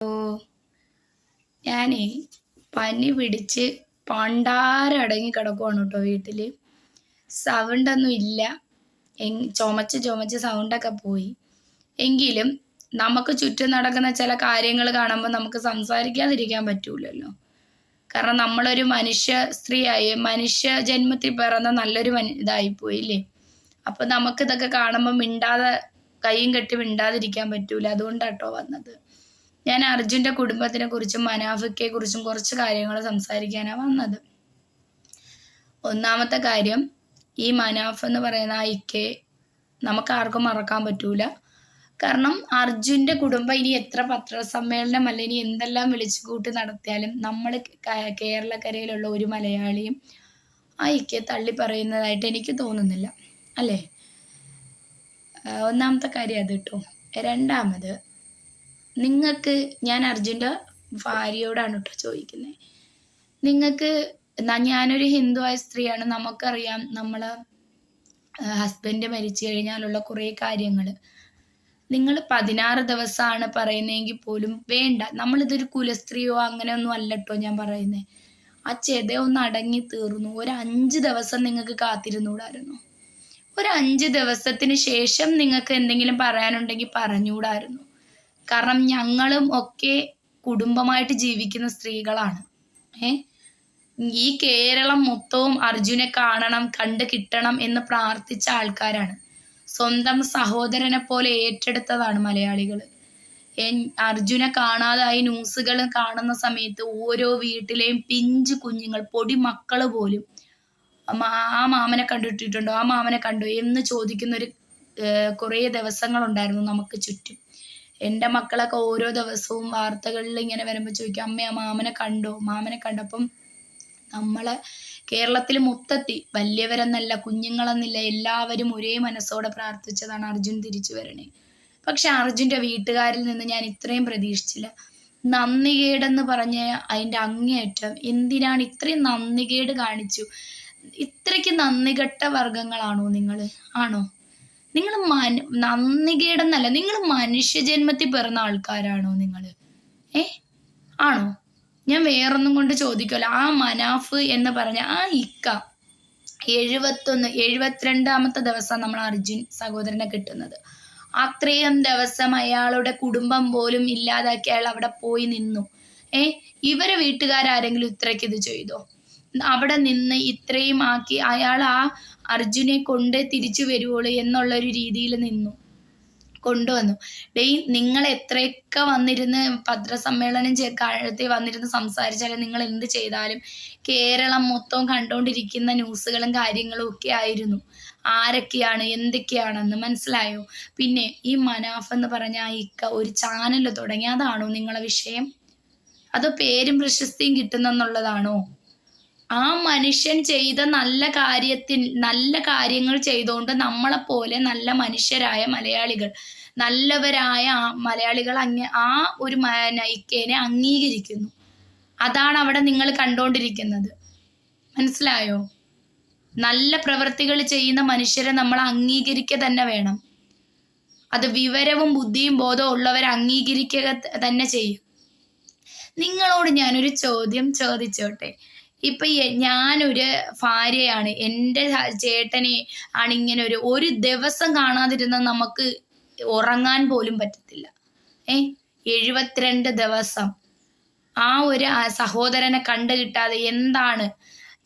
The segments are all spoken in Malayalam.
ഓ ഞാനേ പനി പിടിച്ച് പണ്ടാരടങ്ങി കിടക്കുവാണ് കേട്ടോ വീട്ടിൽ. സൗണ്ടൊന്നും ഇല്ല. ചുമച്ച് സൗണ്ടൊക്കെ പോയി. എങ്കിലും നമുക്ക് ചുറ്റും നടക്കുന്ന ചില കാര്യങ്ങൾ കാണുമ്പോൾ നമുക്ക് സംസാരിക്കാതിരിക്കാൻ പറ്റൂലല്ലോ. കാരണം നമ്മളൊരു മനുഷ്യ സ്ത്രീയായി മനുഷ്യ ജന്മത്തിൽ പിറന്ന നല്ലൊരു ഇതായിപ്പോയില്ലേ. അപ്പം നമുക്കിതൊക്കെ കാണുമ്പോൾ മിണ്ടാതെ കൈയും കെട്ടി മിണ്ടാതിരിക്കാൻ പറ്റൂല. അതുകൊണ്ടാട്ടോ വന്നത്. ഞാൻ അർജുൻ്റെ കുടുംബത്തിനെ കുറിച്ചും മനാഫിക്കയെ കുറിച്ചും കുറച്ച് കാര്യങ്ങൾ സംസാരിക്കാനാണ് വന്നത്. ഒന്നാമത്തെ കാര്യം, ഈ മനാഫ് എന്ന് പറയുന്ന ആ ഇക്കയെ നമുക്ക് ആർക്കും മറക്കാൻ പറ്റൂല. കാരണം അർജുൻ്റെ കുടുംബം ഇനി എത്ര പത്രസമ്മേളനം അല്ല ഇനി എന്തെല്ലാം വിളിച്ചു കൂട്ടി നടത്തിയാലും നമ്മൾ കേരളക്കരയിലുള്ള ഒരു മലയാളിയും ആ ഇക്കയെ തള്ളി പറയുന്നതായിട്ട് എനിക്ക് തോന്നുന്നില്ല, അല്ലേ? ഒന്നാമത്തെ കാര്യം അത് കേട്ടോ. രണ്ടാമത്, നിങ്ങൾക്ക് ഞാൻ അർജുൻ്റെ ഭാര്യയോടാണ് കേട്ടോ ചോദിക്കുന്നത്. നിങ്ങൾക്ക് ഞാനൊരു ഹിന്ദുവായ സ്ത്രീയാണ്. നമുക്കറിയാം നമ്മൾ ഹസ്ബൻഡ് മരിച്ചു കഴിഞ്ഞാലുള്ള കുറേ കാര്യങ്ങൾ. നിങ്ങൾ 16 ദിവസമാണ് പറയുന്നതെങ്കിൽ പോലും വേണ്ട, നമ്മളിതൊരു കുലസ്ത്രീയോ അങ്ങനെയൊന്നും അല്ല കേട്ടോ ഞാൻ പറയുന്നത്. ആ ചെത ഒന്ന് അടങ്ങി തീർന്നു. ഒരു 5 ദിവസം നിങ്ങൾക്ക് കാത്തിരുന്നൂടായിരുന്നു. ഒരു 5 ദിവസത്തിന് ശേഷം നിങ്ങൾക്ക് എന്തെങ്കിലും പറയാനുണ്ടെങ്കിൽ പറഞ്ഞുകൂടായിരുന്നു. കാരണം ഞങ്ങളും ഒക്കെ കുടുംബമായിട്ട് ജീവിക്കുന്ന സ്ത്രീകളാണ്. ഈ കേരളം മൊത്തവും അർജുനെ കാണണം, കണ്ടു കിട്ടണം എന്ന് പ്രാർത്ഥിച്ച ആൾക്കാരാണ്. സ്വന്തം സഹോദരനെ പോലെ ഏറ്റെടുത്തതാണ് മലയാളികൾ. അർജുനെ കാണാതായി ന്യൂസുകൾ കാണുന്ന സമയത്ത് ഓരോ വീട്ടിലെയും പിഞ്ചു കുഞ്ഞുങ്ങൾ, പൊടി മക്കൾ പോലും ആ മാമനെ കണ്ടിട്ടുണ്ടോ, ആ മാമനെ കണ്ടോ എന്ന് ചോദിക്കുന്നൊരു കുറേ ദിവസങ്ങളുണ്ടായിരുന്നു നമുക്ക് ചുറ്റും. എൻ്റെ മക്കളൊക്കെ ഓരോ ദിവസവും വാർത്തകളിൽ ഇങ്ങനെ വരുമ്പോൾ ചോദിക്കും, അമ്മ ആ മാമനെ കണ്ടോ, മാമനെ കണ്ടപ്പം നമ്മളെ കേരളത്തിൽ മൊത്തത്തിൽ വലിയവരെന്നല്ല കുഞ്ഞുങ്ങളെന്നില്ല എല്ലാവരും ഒരേ മനസ്സോടെ പ്രാർത്ഥിച്ചതാണ് അർജുൻ തിരിച്ചു വരണേ. പക്ഷെ അർജുൻ്റെ വീട്ടുകാരിൽ നിന്ന് ഞാൻ ഇത്രയും പ്രതീക്ഷിച്ചില്ല. നന്ദികേടെന്ന് പറഞ്ഞ അതിൻ്റെ അങ്ങേയറ്റം. എന്തിനാണ് ഇത്രയും നന്ദികേട് കാണിച്ചു? ഇത്രയ്ക്ക് നന്ദികെട്ട വർഗങ്ങളാണോ നിങ്ങൾ? ആണോ നിങ്ങൾ? നന്ദികേടെന്നല്ല, നിങ്ങൾ മനുഷ്യജന്മത്തിൽ പിറന്ന ആൾക്കാരാണോ നിങ്ങൾ? ആണോ? ഞാൻ വേറൊന്നും കൊണ്ട് ചോദിക്കുമല്ലോ. ആ മനാഫ് എന്ന് പറഞ്ഞ ആ ഇക്ക 72ാമത്തെ ദിവസം നമ്മൾ അർജുൻ സഹോദരനെ കിട്ടുന്നത്. അത്രയും ദിവസം അയാളുടെ കുടുംബം പോലും ഇല്ലാതാക്കി അയാൾ അവിടെ പോയി നിന്നു. ഇവരെ വീട്ടുകാരെങ്കിലും ഇത്രയ്ക്ക് ഇത് ചെയ്തോ? അവിടെ നിന്ന് ഇത്രയും ആക്കി അയാൾ ആ അർജുനെ കൊണ്ട് തിരിച്ചു വരുവുള്ളൂ എന്നുള്ളൊരു രീതിയിൽ കൊണ്ടുവന്നു. നിങ്ങൾ എത്രയൊക്കെ വന്നിരുന്ന് പത്രസമ്മേളനം കാലത്തെ വന്നിരുന്ന് സംസാരിച്ചാലും നിങ്ങൾ എന്ത് ചെയ്താലും കേരളം മൊത്തം കണ്ടുകൊണ്ടിരിക്കുന്ന ന്യൂസുകളും കാര്യങ്ങളും ഒക്കെ ആയിരുന്നു. ആരൊക്കെയാണ് എന്തൊക്കെയാണെന്ന് മനസ്സിലായോ? പിന്നെ ഈ മനാഫ് എന്ന് പറഞ്ഞ ആ ഇക്ക ഒരു ചാനൽ തുടങ്ങി, അതാണോ നിങ്ങളെ വിഷയം? അതോ പേരും പ്രശസ്തിയും കിട്ടുന്നെന്നുള്ളതാണോ? ആ മനുഷ്യൻ ചെയ്ത നല്ല കാര്യങ്ങൾ ചെയ്തുകൊണ്ട് നമ്മളെപ്പോലെ നല്ല മനുഷ്യരായ മലയാളികൾ, നല്ലവരായ മലയാളികൾ ആ ഒരു നയിക്കേനെ അംഗീകരിക്കുന്നു. അതാണ് അവിടെ നിങ്ങൾ കണ്ടുകൊണ്ടിരിക്കുന്നത്. മനസ്സിലായോ? നല്ല പ്രവൃത്തികൾ ചെയ്യുന്ന മനുഷ്യരെ നമ്മൾ അംഗീകരിക്കുക തന്നെ വേണം. അത് വിവരവും ബുദ്ധിയും ബോധവും ഉള്ളവരെ അംഗീകരിക്കുക തന്നെ ചെയ്യും. നിങ്ങളോട് ഞാനൊരു ചോദ്യം ചോദിച്ചോട്ടെ. ഇപ്പൊ ഞാനൊരു ഭാര്യയാണ്, എൻ്റെ ചേട്ടനെ ആണ് ഇങ്ങനെ ഒരു ദിവസം കാണാതിരുന്ന നമുക്ക് ഉറങ്ങാൻ പോലും പറ്റത്തില്ല. 72 ദിവസം ആ ഒരു സഹോദരനെ കണ്ടു കിട്ടാതെ എന്താണ്,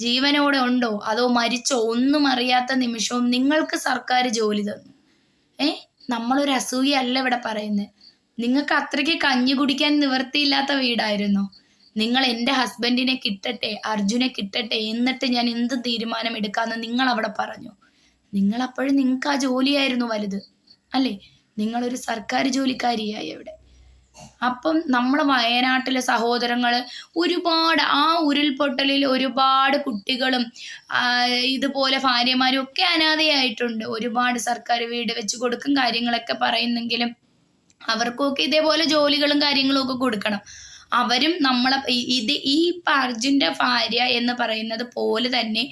ജീവനോടെ ഉണ്ടോ അതോ മരിച്ചോ ഒന്നും അറിയാത്ത നിമിഷവും നിങ്ങൾക്ക് സർക്കാർ ജോലി തന്നു. നമ്മളൊരു അസൂയല്ല ഇവിടെ പറയുന്നത്. നിങ്ങൾക്ക് അത്രയ്ക്ക് കഞ്ഞി കുടിക്കാൻ നിവൃത്തിയില്ലാത്ത വീടായിരുന്നോ? നിങ്ങൾ എൻ്റെ ഹസ്ബൻഡിനെ കിട്ടട്ടെ, അർജുനെ കിട്ടട്ടെ, എന്നിട്ട് ഞാൻ എന്ത് തീരുമാനം എടുക്കാമെന്ന് നിങ്ങൾ അവിടെ പറഞ്ഞു. നിങ്ങളപ്പോഴും നിങ്ങൾക്ക് ആ ജോലിയായിരുന്നു വലുത്, അല്ലേ? നിങ്ങളൊരു സർക്കാർ ജോലിക്കാരിയായി അവിടെ. അപ്പം നമ്മളെ വയനാട്ടിലെ സഹോദരങ്ങൾ ഒരുപാട്, ആ ഉരുൾപൊട്ടലിൽ ഒരുപാട് കുട്ടികളും ഇതുപോലെ ഭാര്യമാരും ഒക്കെ അനാഥയായിട്ടുണ്ട്. ഒരുപാട് സർക്കാർ വീട് വെച്ച് കൊടുക്കും കാര്യങ്ങളൊക്കെ പറയുന്നെങ്കിലും അവർക്കൊക്കെ ഇതേപോലെ ജോലികളും കാര്യങ്ങളും ഒക്കെ കൊടുക്കണം. അവരും നമ്മളെ ഈ അർജുൻ്റെ ഭാര്യ എന്ന് പറയുന്നത് പോലെ തന്നെ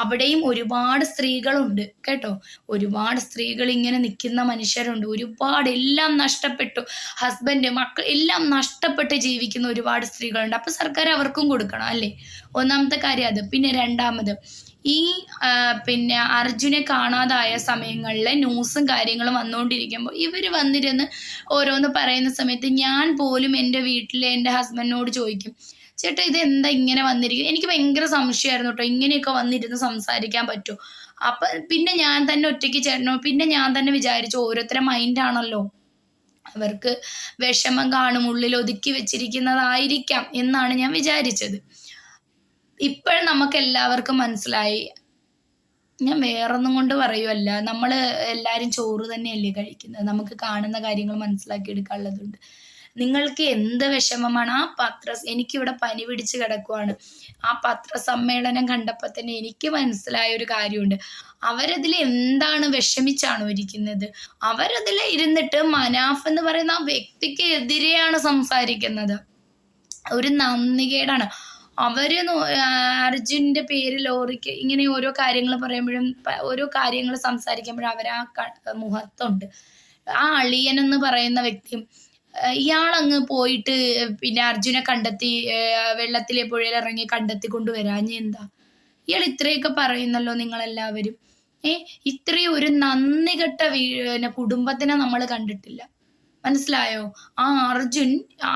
അവിടെയും ഒരുപാട് സ്ത്രീകളുണ്ട് കേട്ടോ. ഒരുപാട് സ്ത്രീകൾ ഇങ്ങനെ നിൽക്കുന്ന മനുഷ്യരുണ്ട്. ഒരുപാട് എല്ലാം നഷ്ടപ്പെട്ടു, ഹസ്ബൻഡ്, മക്കൾ എല്ലാം നഷ്ടപ്പെട്ട് ജീവിക്കുന്ന ഒരുപാട് സ്ത്രീകളുണ്ട്. അപ്പോൾ സർക്കാർ അവർക്കും കൊടുക്കണം അല്ലേ? ഒന്നാമത്തെ കാര്യം അത്. പിന്നെ രണ്ടാമത്, ഈ പിന്നെ അർജുനെ കാണാതായ സമയങ്ങളിൽ ന്യൂസും കാര്യങ്ങളും വന്നുകൊണ്ടിരിക്കുമ്പോൾ ഇവർ വന്നിരുന്ന് ഓരോന്ന് പറയുന്ന സമയത്ത് ഞാൻ പോലും എൻ്റെ വീട്ടിൽ എൻ്റെ ഹസ്ബൻഡിനോട് ചോദിക്കും, ചേട്ടാ ഇതെന്താ ഇങ്ങനെ വന്നിരിക്കുന്നത്? എനിക്ക് ഭയങ്കര സംശയമായിരുന്നു കേട്ടോ, ഇങ്ങനെയൊക്കെ വന്നിരുന്ന് സംസാരിക്കാൻ പറ്റുമോ? അപ്പം പിന്നെ ഞാൻ തന്നെ ഒറ്റയ്ക്ക് ചേട്ടനോ പിന്നെ ഞാൻ തന്നെ വിചാരിച്ചു, ഓരോരുത്തരുടെ മൈൻഡാണല്ലോ, അവർക്ക് വിഷമം കാണും, ഉള്ളിൽ ഒതുക്കി വെച്ചിരിക്കുന്നതായിരിക്കാം എന്നാണ് ഞാൻ വിചാരിച്ചത്. ഇപ്പോഴും നമുക്ക് എല്ലാവർക്കും മനസ്സിലായി. ഞാൻ വേറൊന്നും കൊണ്ട് പറയുമല്ല, നമ്മൾ എല്ലാവരും ചോറ് തന്നെയല്ലേ കഴിക്കുന്നത്. നമുക്ക് കാണുന്ന കാര്യങ്ങൾ മനസ്സിലാക്കി എടുക്കാനുള്ളതുണ്ട്. നിങ്ങൾക്ക് എന്ത് വിഷമമാണ് എനിക്കിവിടെ പനി പിടിച്ച് കിടക്കുവാണ്. ആ പത്രസമ്മേളനം കണ്ടപ്പോൾ തന്നെ എനിക്ക് മനസ്സിലായ ഒരു കാര്യമുണ്ട്. അവരതിൽ എന്താണ് വിഷമിച്ചാണോ ഇരിക്കുന്നത്? അവരതിൽ ഇരുന്നിട്ട് മനാഫ് എന്ന് പറയുന്ന ആ വ്യക്തിക്ക് എതിരെയാണ് സംസാരിക്കുന്നത്. ഒരു നന്ദികേടാണ്. അവര് അർജുൻ്റെ പേര് ലോറിക്ക് ഇങ്ങനെ ഓരോ കാര്യങ്ങൾ പറയുമ്പോഴും ഓരോ കാര്യങ്ങൾ സംസാരിക്കുമ്പോഴും അവരാ മുഖത്തുണ്ട്. ആ അളിയൻ എന്ന് പറയുന്ന വ്യക്തിയും ഇയാളങ്ങ് പോയിട്ട് പിന്നെ അർജുനെ കണ്ടെത്തി വെള്ളത്തിലെ പുഴയിലിറങ്ങി കണ്ടെത്തി കൊണ്ടുവരാഞ്ഞ എന്താ? ഇയാൾ ഇത്രയൊക്കെ പറയുന്നല്ലോ നിങ്ങളെല്ലാവരും. ഇത്രയും ഒരു നന്ദി കെട്ട കുടുംബത്തിനെ നമ്മൾ കണ്ടിട്ടില്ല. മനസ്സിലായോ? ആ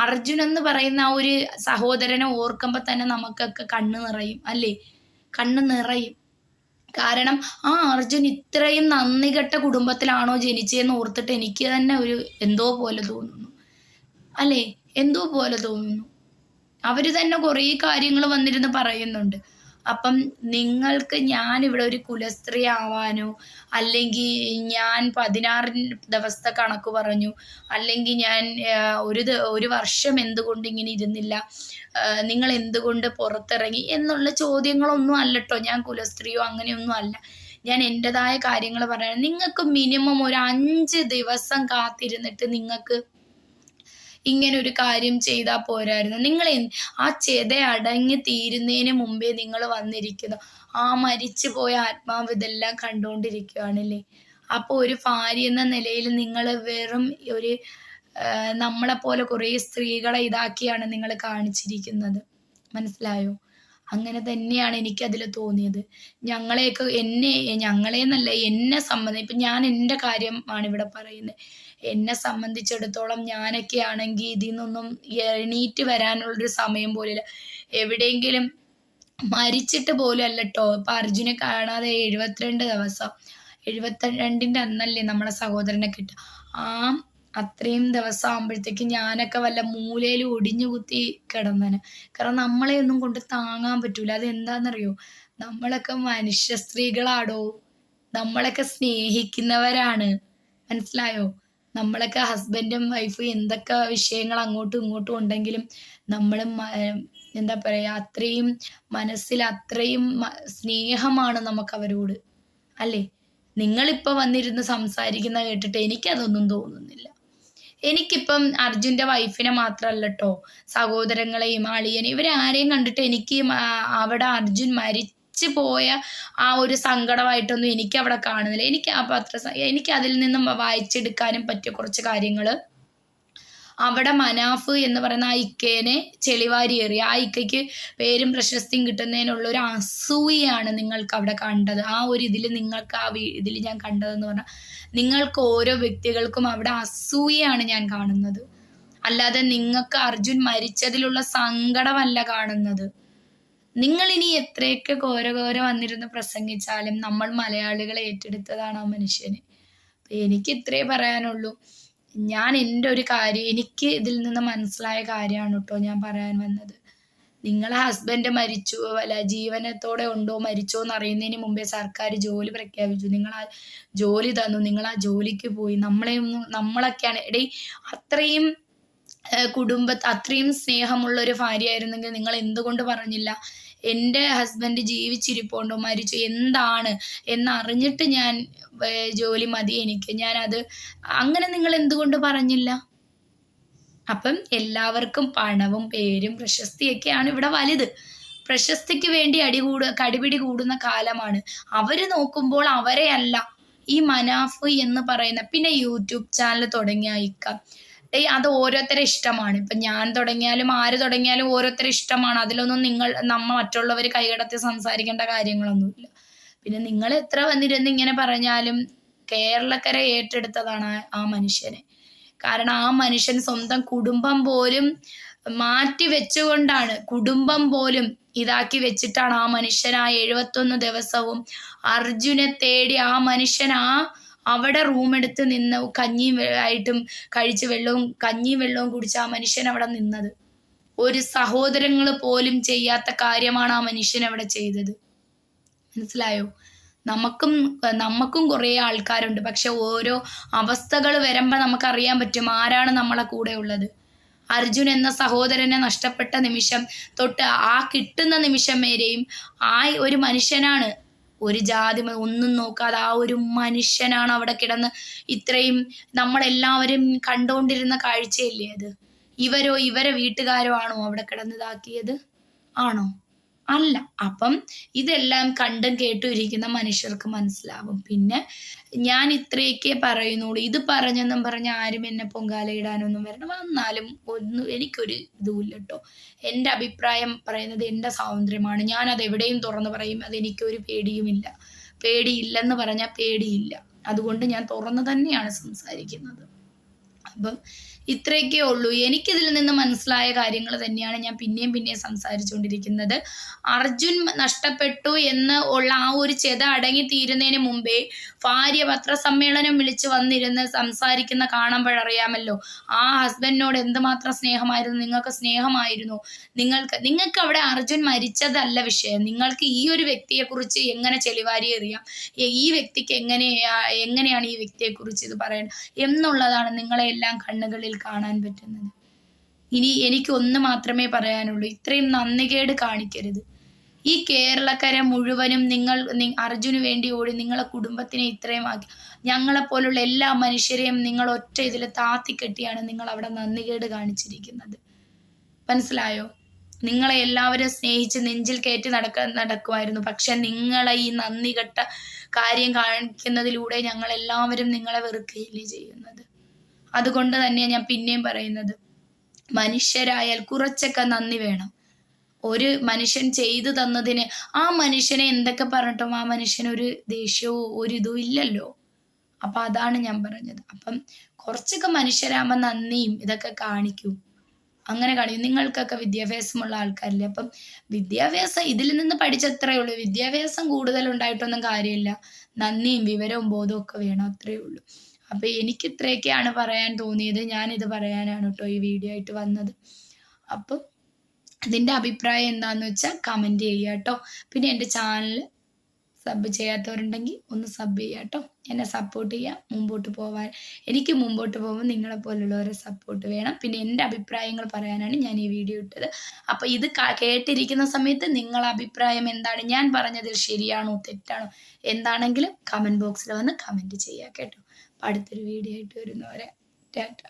അർജുൻ എന്ന് പറയുന്ന ആ ഒരു സഹോദരനെ ഓർക്കുമ്പോൾ തന്നെ നമുക്കൊക്കെ കണ്ണ് നിറയും അല്ലേ? കണ്ണ് നിറയും. കാരണം ആ അർജുൻ ഇത്രയും നന്ദി കെട്ട കുടുംബത്തിലാണോ ജനിച്ചതെന്ന് ഓർത്തിട്ട് എനിക്ക് തന്നെ ഒരു എന്തോ പോലെ തോന്നുന്നു അല്ലേ? എന്തോ പോലെ തോന്നുന്നു. അവര് തന്നെ കുറേ കാര്യങ്ങൾ വന്നിരുന്ന് പറയുന്നുണ്ട്. അപ്പം നിങ്ങൾക്ക് ഞാനിവിടെ ഒരു കുലസ്ത്രീ ആവാനോ, അല്ലെങ്കിൽ ഞാൻ 16 ദിവസത്തെ കണക്ക് പറഞ്ഞു, അല്ലെങ്കിൽ ഞാൻ ഒരു വർഷം എന്തുകൊണ്ട് ഇങ്ങനെ ഇരുന്നില്ല, നിങ്ങൾ എന്തുകൊണ്ട് പുറത്തിറങ്ങി എന്നുള്ള ചോദ്യങ്ങളൊന്നും അല്ലട്ടോ. ഞാൻ കുലസ്ത്രീയോ അങ്ങനെയൊന്നും അല്ല. ഞാൻ എൻ്റെതായ കാര്യങ്ങൾ പറയാൻ. നിങ്ങൾക്ക് മിനിമം ഒരു 5 ദിവസം കാത്തിരുന്നിട്ട് നിങ്ങൾക്ക് ഇങ്ങനൊരു കാര്യം ചെയ്താൽ പോരായിരുന്നു? നിങ്ങൾ ആ ചെത അടങ്ങി തീരുന്നതിന് മുമ്പേ നിങ്ങൾ വന്നിരിക്കുന്നു. ആ മരിച്ചു പോയ ആത്മാവ് ഇതെല്ലാം കണ്ടുകൊണ്ടിരിക്കുകയാണല്ലേ? അപ്പോൾ ഒരു ഭാര്യ എന്ന നിലയിൽ നിങ്ങൾ വെറും ഒരു നമ്മളെപ്പോലെ കുറേ സ്ത്രീകളെ ഇതാക്കിയാണ് നിങ്ങൾ കാണിച്ചിരിക്കുന്നത്. മനസ്സിലായോ? അങ്ങനെ തന്നെയാണ് എനിക്കതിൽ തോന്നിയത്. ഞങ്ങളെന്നല്ല, എന്നെ സംബന്ധിച്ച് ഇപ്പം ഞാൻ എൻ്റെ കാര്യമാണ് ഇവിടെ പറയുന്നത്. എന്നെ സംബന്ധിച്ചിടത്തോളം ഞാനൊക്കെ ആണെങ്കിൽ ഇതിൽ നിന്നൊന്നും എണീറ്റ് വരാനുള്ളൊരു സമയം പോലില്ല. എവിടെയെങ്കിലും മരിച്ചിട്ട് പോലും അല്ലട്ടോ. ഇപ്പം അർജുനെ കാണാതെ 72 ദിവസം, 72ൻ്റെ അന്നല്ലേ നമ്മളെ സഹോദരനെ കിട്ടുക. അത്രയും ദിവസം ആകുമ്പോഴത്തേക്കും ഞാനൊക്കെ വല്ല മൂലയിൽ ഒടിഞ്ഞു കുത്തി കിടന്നേനെ. കാരണം നമ്മളെ ഒന്നും കൊണ്ട് താങ്ങാൻ പറ്റൂല. അതെന്താണെന്നറിയോ? നമ്മളൊക്കെ മനുഷ്യ സ്ത്രീകളാടോ. നമ്മളൊക്കെ സ്നേഹിക്കുന്നവരാണ്. മനസ്സിലായോ? നമ്മളൊക്കെ ഹസ്ബൻഡും വൈഫും എന്തൊക്കെ വിഷയങ്ങൾ അങ്ങോട്ടും ഇങ്ങോട്ടും ഉണ്ടെങ്കിലും നമ്മൾ എന്താ പറയുക, അത്രയും മനസ്സിൽ അത്രയും സ്നേഹമാണ് നമുക്ക് അവരോട് അല്ലേ? നിങ്ങളിപ്പോൾ വന്നിരുന്ന് സംസാരിക്കുന്ന കേട്ടിട്ട് എനിക്കതൊന്നും തോന്നുന്നില്ല. എനിക്കിപ്പം അർജുൻ്റെ വൈഫിനെ മാത്രമല്ല കേട്ടോ, സഹോദരങ്ങളെയും അളിയനെയും ഇവരെ ആരെയും കണ്ടിട്ട് എനിക്ക് അവിടെ അർജുൻ മരിച്ചു പോയ ആ ഒരു സങ്കടമായിട്ടൊന്നും എനിക്ക് അവിടെ കാണുന്നില്ല. എനിക്ക് അതിൽ നിന്നും വായിച്ചെടുക്കാനും പറ്റിയ കുറച്ച് കാര്യങ്ങൾ, അവിടെ മനാഫ് എന്ന് പറയുന്ന ആ ഇക്കേനെ ചെളിവാരിയേറി ആ ഇക്കയ്ക്ക് പേരും പ്രശസ്തിയും കിട്ടുന്നതിനുള്ള ഒരു അസൂയയാണ് നിങ്ങൾക്ക് അവിടെ കണ്ടത്. ആ ഒരു ഇതിൽ നിങ്ങൾക്ക് ഇതിൽ ഞാൻ കണ്ടതെന്ന് പറഞ്ഞാൽ നിങ്ങൾക്ക് ഓരോ വ്യക്തികൾക്കും അവിടെ അസൂയയാണ് ഞാൻ കാണുന്നത്. അല്ലാതെ നിങ്ങൾക്ക് അർജുൻ മരിച്ചതിലുള്ള സങ്കടമല്ല കാണുന്നത്. നിങ്ങൾ ഇനി എത്രയൊക്കെ ഘോര വന്നിരുന്ന് പ്രസംഗിച്ചാലും നമ്മൾ മലയാളികളെ ഏറ്റെടുത്തതാണ് ആ മനുഷ്യന്. എനിക്ക് ഇത്രേ പറയാനുള്ളൂ. ഞാൻ എൻ്റെ ഒരു കാര്യം, എനിക്ക് ഇതിൽ നിന്ന് മനസ്സിലായ കാര്യമാണ് കേട്ടോ ഞാൻ പറയാൻ വന്നത്. നിങ്ങളെ ഹസ്ബൻഡ് മരിച്ചു അല്ല ജീവനത്തോടെ ഉണ്ടോ മരിച്ചോ എന്ന് അറിയുന്നതിന് മുമ്പേ സർക്കാർ ജോലി പ്രഖ്യാപിച്ചു. നിങ്ങൾ ആ ജോലി തന്നു, നിങ്ങൾ ആ ജോലിക്ക് പോയി. നമ്മളൊക്കെയാണ് അത്രയും അത്രയും സ്നേഹമുള്ള ഒരു ഭാര്യയായിരുന്നെങ്കിൽ നിങ്ങൾ എന്തുകൊണ്ട് പറഞ്ഞില്ല എൻ്റെ ഹസ്ബൻഡ് ജീവിച്ചിരിപ്പുണ്ടോ മരിച്ചു എന്താണ് എന്നറിഞ്ഞിട്ട് ഞാൻ ജോലി മതി എനിക്ക്, ഞാനത് അങ്ങനെ നിങ്ങൾ എന്തുകൊണ്ട് പറഞ്ഞില്ല? അപ്പം എല്ലാവർക്കും പണവും പേരും പ്രശസ്തിയൊക്കെയാണ് ഇവിടെ വലുത്. പ്രശസ്തിക്ക് വേണ്ടി കടിപിടി കൂടുന്ന കാലമാണ്. അവര് നോക്കുമ്പോൾ അവരെ അല്ല ഈ മനാഫ് എന്ന് പറയുന്ന, പിന്നെ യൂട്യൂബ് ചാനൽ തുടങ്ങിയ അത് ഓരോരുത്തരെ ഇഷ്ടമാണ്. ഇപ്പൊ ഞാൻ തുടങ്ങിയാലും ആര് തുടങ്ങിയാലും ഓരോരുത്തരെ ഇഷ്ടമാണ്. അതിലൊന്നും മറ്റുള്ളവർ കൈകടത്തി സംസാരിക്കേണ്ട കാര്യങ്ങളൊന്നുമില്ല. പിന്നെ നിങ്ങൾ എത്ര വന്നിരുന്ന് ഇങ്ങനെ പറഞ്ഞാലും കേരളക്കര ഏറ്റെടുത്തതാണ് ആ മനുഷ്യനെ. കാരണം ആ മനുഷ്യൻ സ്വന്തം കുടുംബം പോലും മാറ്റി വെച്ചുകൊണ്ടാണ്, കുടുംബം പോലും ഇതാക്കി വെച്ചിട്ടാണ് ആ മനുഷ്യൻ ആ 71 ദിവസവും അർജുനെ തേടി ആ മനുഷ്യൻ അവിടെ റൂമെടുത്ത് നിന്ന് കഞ്ഞിയും ആയിട്ടും കഴിച്ച് കഞ്ഞിയും വെള്ളവും കുടിച്ച് ആ മനുഷ്യൻ അവിടെ നിന്നത്. ഒരു സഹോദരങ്ങൾ പോലും ചെയ്യാത്ത കാര്യമാണ് ആ മനുഷ്യൻ അവിടെ ചെയ്തത്. മനസ്സിലായോ? നമുക്കും കുറേ ആൾക്കാരുണ്ട്. പക്ഷെ ഓരോ അവസ്ഥകൾ വരുമ്പോൾ നമുക്കറിയാൻ പറ്റും ആരാണ് നമ്മളെ കൂടെ ഉള്ളത്. അർജുൻ എന്ന സഹോദരനെ നഷ്ടപ്പെട്ട നിമിഷം തൊട്ട് ആ കിട്ടുന്ന നിമിഷം വരെയും ആ ഒരു മനുഷ്യനാണ്, ഒരു ജാതി ഒന്നും നോക്കാതെ ആ ഒരു മനുഷ്യനാണ് അവിടെ കിടന്ന് ഇത്രയും നമ്മളെല്ലാവരും കണ്ടുകൊണ്ടിരുന്ന കാഴ്ചയല്ലേ അത്. ഇവരെ വീട്ടുകാരോ ആണോ അവിടെ കിടന്നിതാക്കിയത്? ആണോ? അല്ല. അപ്പം ഇതെല്ലാം കണ്ടും കേട്ടും ഇരിക്കുന്ന മനുഷ്യർക്ക് മനസ്സിലാവും. പിന്നെ ഞാൻ ഇത്രയൊക്കെ പറയുന്നുള്ളൂ. ഇത് പറഞ്ഞെന്നും പറഞ്ഞ് ആരും എന്നെ പൊങ്കാലയിടാനൊന്നും വരണം. വന്നാലും എനിക്കൊരു ഇതുമില്ല കേട്ടോ. എൻ്റെ അഭിപ്രായം പറയുന്നത് എൻ്റെ സ്വാതന്ത്ര്യമാണ്. ഞാനത് എവിടെയും തുറന്ന് പറയും. അതെനിക്കൊരു പേടിയുമില്ല. പേടിയില്ലെന്ന് പറഞ്ഞാൽ പേടിയില്ല. അതുകൊണ്ട് ഞാൻ തുറന്ന് തന്നെയാണ് സംസാരിക്കുന്നത്. അപ്പം ഇത്രയൊക്കെ ഉള്ളൂ. എനിക്കിതിൽ നിന്ന് മനസ്സിലായ കാര്യങ്ങൾ തന്നെയാണ് ഞാൻ പിന്നെയും സംസാരിച്ചുകൊണ്ടിരിക്കുന്നത്. അർജുൻ നഷ്ടപ്പെട്ടു എന്ന് ഉള്ള ആ ഒരു ചെത അടങ്ങി തീരുന്നതിന് മുമ്പേ ഭാര്യ പത്രസമ്മേളനം വിളിച്ച് വന്നിരുന്ന് സംസാരിക്കുന്ന കാണുമ്പോഴറിയാമല്ലോ ആ ഹസ്ബൻഡിനോട് എന്തുമാത്രം സ്നേഹമായിരുന്നു. നിങ്ങൾക്ക് സ്നേഹമായിരുന്നു. നിങ്ങൾക്ക് അവിടെ അർജുൻ മരിച്ചതല്ല വിഷയം. നിങ്ങൾക്ക് ഈ ഒരു വ്യക്തിയെക്കുറിച്ച് എങ്ങനെ ചെളിവാരി എറിയാം, ഈ വ്യക്തിക്ക് എങ്ങനെയാണ് ഈ വ്യക്തിയെക്കുറിച്ച് ഇത് പറയണം എന്നുള്ളതാണ് നിങ്ങളെല്ലാം കണ്ണുകളിൽ കാണാൻ പറ്റുന്നത്. ഇനി എനിക്ക് ഒന്ന് മാത്രമേ പറയാനുള്ളൂ, ഇത്രയും നന്ദികേട് കാണിക്കരുത്. ഈ കേരളക്കര മുഴുവനും അർജുന് വേണ്ടി ഓടി നിങ്ങളെ കുടുംബത്തിനെ ഇത്രയും ആക്കി, ഞങ്ങളെപ്പോലുള്ള എല്ലാ മനുഷ്യരെയും നിങ്ങൾ ഒറ്റ ഇതിൽ താത്തിക്കെട്ടിയാണ് നിങ്ങൾ അവിടെ നന്ദികേട് കാണിച്ചിരിക്കുന്നത്. മനസ്സിലായോ? നിങ്ങളെ എല്ലാവരും സ്നേഹിച്ച് നെഞ്ചിൽ കയറ്റി നടക്കുമായിരുന്നു. പക്ഷെ നിങ്ങളെ ഈ നന്ദി കെട്ട കാര്യം കാണിക്കുന്നതിലൂടെ ഞങ്ങളെല്ലാവരും നിങ്ങളെ വെറുക്കുകയല്ലേ ചെയ്യുന്നത്. അതുകൊണ്ട് തന്നെയാണ് ഞാൻ പിന്നെയും പറയുന്നത്, മനുഷ്യരായാൽ കുറച്ചൊക്കെ നന്ദി വേണം. ഒരു മനുഷ്യൻ ചെയ്തു തന്നതിന് ആ മനുഷ്യനെ എന്തൊക്കെ പറഞ്ഞിട്ടും ആ മനുഷ്യനൊരു ദേഷ്യവും ഒരു ഇതും ഇല്ലല്ലോ. അപ്പൊ അതാണ് ഞാൻ പറഞ്ഞത്. അപ്പം കുറച്ചൊക്കെ മനുഷ്യരാകുമ്പോൾ നന്ദിയും ഇതൊക്കെ കാണിക്കൂ. അങ്ങനെ കാണിക്കും. നിങ്ങൾക്കൊക്കെ വിദ്യാഭ്യാസമുള്ള ആൾക്കാരില്ലേ. അപ്പം വിദ്യാഭ്യാസം ഇതിൽ നിന്ന് പഠിച്ചത്രേ ഉള്ളൂ. വിദ്യാഭ്യാസം കൂടുതൽ ഉണ്ടായിട്ടൊന്നും കാര്യമില്ല. നന്ദിയും വിവരവും ബോധവും ഒക്കെ വേണം, അത്രേ ഉള്ളൂ. അപ്പൊ എനിക്ക് ഇത്രയൊക്കെയാണ് പറയാൻ തോന്നിയത്. ഞാനിത് പറയാനാണ് കേട്ടോ ഈ വീഡിയോ ആയിട്ട് വന്നത്. അപ്പം അതിൻ്റെ അഭിപ്രായം എന്താണെന്ന് വെച്ചാൽ കമൻറ്റ് ചെയ്യുക കേട്ടോ. പിന്നെ എൻ്റെ ചാനൽ സബ് ചെയ്യാത്തവരുണ്ടെങ്കിൽ ഒന്ന് സബ് ചെയ്യുക കേട്ടോ. എന്നെ സപ്പോർട്ട് ചെയ്യുക. എനിക്ക് മുമ്പോട്ട് പോകുമ്പോൾ നിങ്ങളെപ്പോലുള്ളവരെ സപ്പോർട്ട് വേണം. പിന്നെ എൻ്റെ അഭിപ്രായങ്ങൾ പറയാനാണ് ഞാൻ ഈ വീഡിയോ ഇട്ടത്. അപ്പോൾ ഇത് കേട്ടിരിക്കുന്ന സമയത്ത് നിങ്ങളുടെ അഭിപ്രായം എന്താണ്, ഞാൻ പറഞ്ഞതിൽ ശരിയാണോ തെറ്റാണോ എന്താണെങ്കിലും കമൻറ്റ് ബോക്സിൽ വന്ന് കമൻറ്റ് ചെയ്യുക കേട്ടോ. അടുത്തൊരു വീഡിയോ ആയിട്ട് വരുന്നവരെ ടാറ്റ.